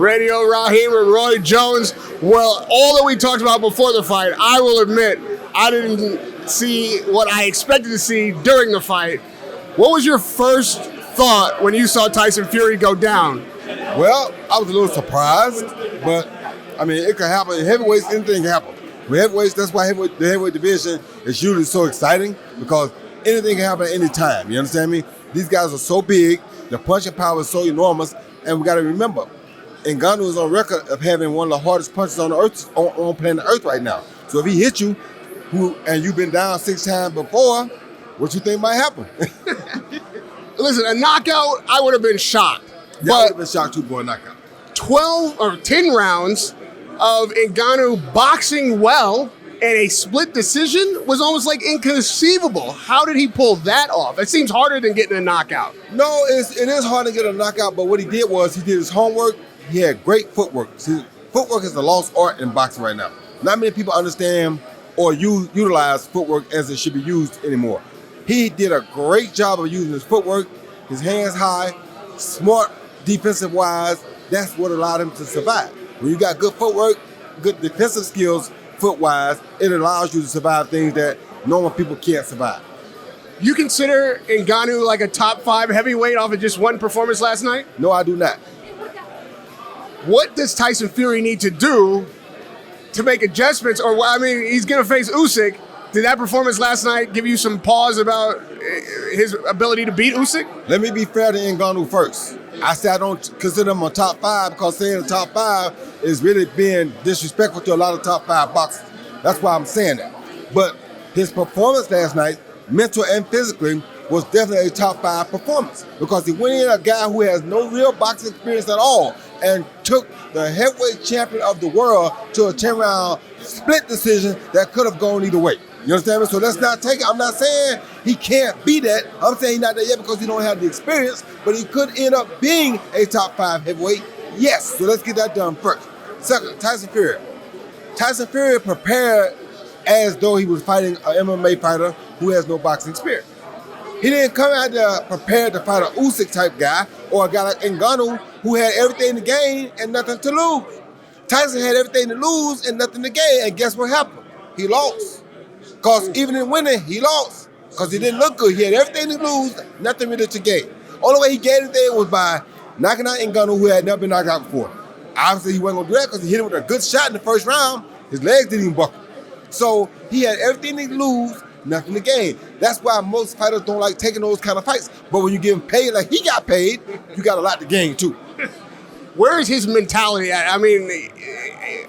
Radio Rahim and Roy Jones. Well, all that we talked about before the fight, I will admit, I didn't see what I expected to see during the fight. What was your first thought when you saw Tyson Fury go down? Well, I was a little surprised, but I mean, it could happen. In heavyweights, anything can happen. With heavyweights, that's why the heavyweight division is usually so exciting, because anything can happen at any time. You understand me? These guys are so big, the punching power is so enormous, and we got to remember, Ngannou is on record of having one of the hardest punches on the earth, on planet Earth right now. So if he hits you, and you've been down 6 times before, what you think might happen? Listen, a knockout, I would have been shocked. Yeah, I would have been shocked too for a knockout. 12 or 10 rounds of Ngannou boxing well and a split decision was almost like inconceivable. How did he pull that off? It seems harder than getting a knockout. No, it is hard to get a knockout, but what he did was he did his homework. He had great footwork. See, footwork is the lost art in boxing right now. Not many people understand or utilize footwork as it should be used anymore. He did a great job of using his footwork, his hands high, smart defensive-wise. That's what allowed him to survive. When you got good footwork, good defensive skills, foot-wise, it allows you to survive things that normal people can't survive. You consider Ngannou like a top 5 heavyweight off of just one performance last night? No, I do not. What does Tyson Fury need to do to make adjustments? Or, I mean, he's going to face USYK. Did that performance last night give you some pause about his ability to beat USYK? Let me be fair to Ngannou first. I said I don't consider him a top 5 because saying a top 5 is really being disrespectful to a lot of top 5 boxers. That's why I'm saying that. But his performance last night, mental and physically, was definitely a top 5 performance, because he went in a guy who has no real boxing experience at all and took the heavyweight champion of the world to a 10-round split decision that could have gone either way. You understand me? So let's not take it. I'm not saying he can't be that. I'm saying he's not there yet because he don't have the experience, but he could end up being a top 5 heavyweight. Yes, so let's get that done first. Second, Tyson Fury. Tyson Fury prepared as though he was fighting an MMA fighter who has no boxing experience. He didn't come out there prepared to fight an Usyk type guy or a guy like Ngannou who had everything to gain and nothing to lose. Tyson had everything to lose and nothing to gain, and guess what happened? He lost. Because even in winning, he lost. Because he didn't look good. He had everything to lose, nothing really to gain. Only way he gained anything was by knocking out Ngannou, who had never been knocked out before. Obviously, he wasn't going to do that because he hit him with a good shot in the first round. His legs didn't even buckle. So he had everything to lose, nothing to gain. That's why most fighters don't like taking those kind of fights. But when you get him paid like he got paid, you got a lot to gain too. Where is his mentality at? I mean,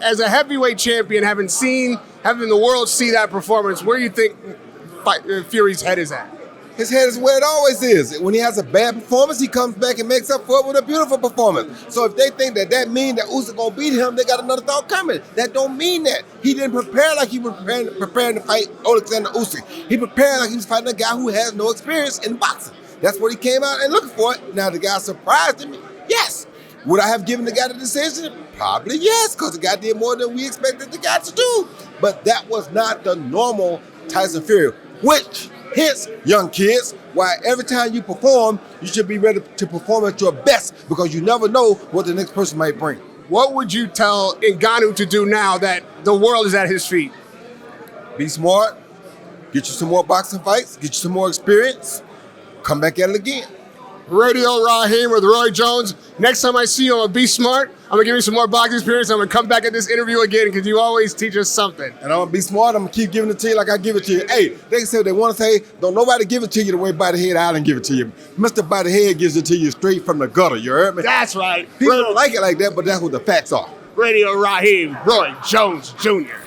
as a heavyweight champion, having the world see that performance, where do you think Fury's head is at? His head is where it always is. When he has a bad performance, he comes back and makes up for it with a beautiful performance. So if they think that means that Usyk gonna beat him, they got another thought coming. That don't mean that. He didn't prepare like he was preparing to fight Alexander Usyk. He prepared like he was fighting a guy who has no experience in boxing. That's what he came out and looking for. Now the guy surprised him. Yes. Would I have given the guy the decision? Probably yes, because the guy did more than we expected the guy to do. But that was not the normal Tyson Fury, which, hence, young kids, why every time you perform, you should be ready to perform at your best, because you never know what the next person might bring. What would you tell Ngannou to do now that the world is at his feet? Be smart, get you some more boxing fights, get you some more experience, come back at it again. Radio Rahim with Roy Jones. Next time I see you, I'm going to be smart. I'm going to give you some more boxing experience. I'm going to come back at this interview again because you always teach us something. And I'm going to be smart. I'm going to keep giving it to you like I give it to you. Hey, they say what they want to say. Don't nobody give it to you the way By the Head Island give it to you. Mr. By the Head gives it to you straight from the gutter. You heard me? That's right. People don't like it like that, but that's what the facts are. Radio Rahim, Roy Jones Jr.